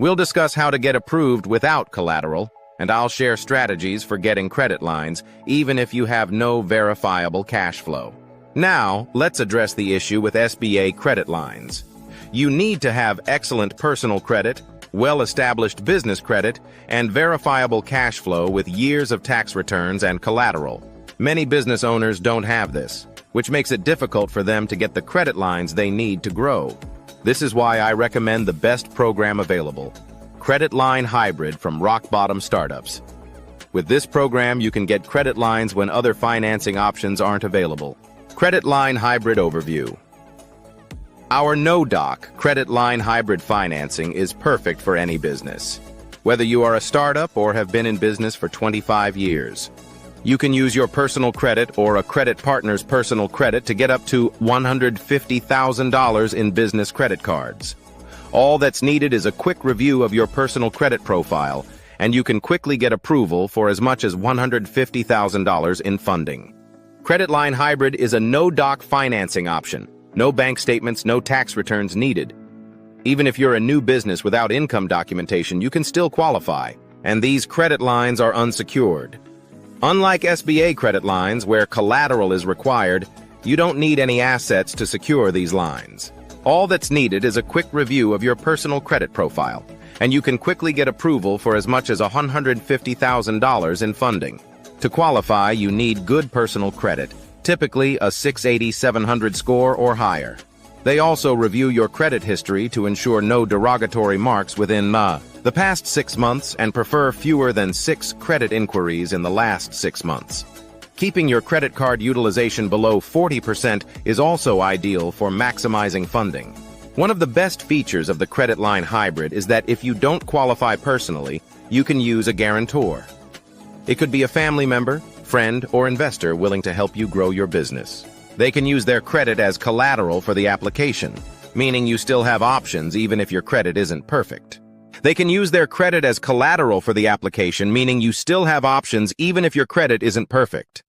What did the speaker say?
We'll discuss how to get approved without collateral, and I'll share strategies for getting credit lines, even if you have no verifiable cash flow. Now, let's address the issue with SBA credit lines. You need to have excellent personal credit, well-established business credit, and verifiable cash flow with years of tax returns and collateral. Many business owners don't have this, which makes it difficult for them to get the credit lines they need to grow. This is why I recommend the best program available, Credit Line Hybrid from Rock Bottom Startups. With this program, you can get credit lines when other financing options aren't available. Credit Line Hybrid Overview. Our no-doc Credit Line Hybrid financing is perfect for any business. Whether you are a startup or have been in business for 25 years, you can use your personal credit or a credit partner's personal credit to get up to $150,000 in business credit cards. All that's needed is a quick review of your personal credit profile, and you can quickly get approval for as much as $150,000 in funding. Credit Line Hybrid is a no-doc financing option. No bank statements, no tax returns needed. Even if you're a new business without income documentation, you can still qualify, and these credit lines are unsecured. Unlike SBA credit lines, where collateral is required, you don't need any assets to secure these lines. All that's needed is a quick review of your personal credit profile, and you can quickly get approval for as much as $150,000 in funding. To qualify, you need good personal credit, typically a 680/700 score or higher. They also review your credit history to ensure no derogatory marks within the past 6 months and prefer fewer than 6 credit inquiries in the last 6 months. Keeping your credit card utilization below 40% is also ideal for maximizing funding. One of the best features of the Credit Line Hybrid is that if you don't qualify personally, you can use a guarantor. It could be a family member, friend, or investor willing to help you grow your business. They can use their credit as collateral for the application, meaning you still have options even if your credit isn't perfect. They can use their credit as collateral for the application, meaning you still have options even if your credit isn't perfect.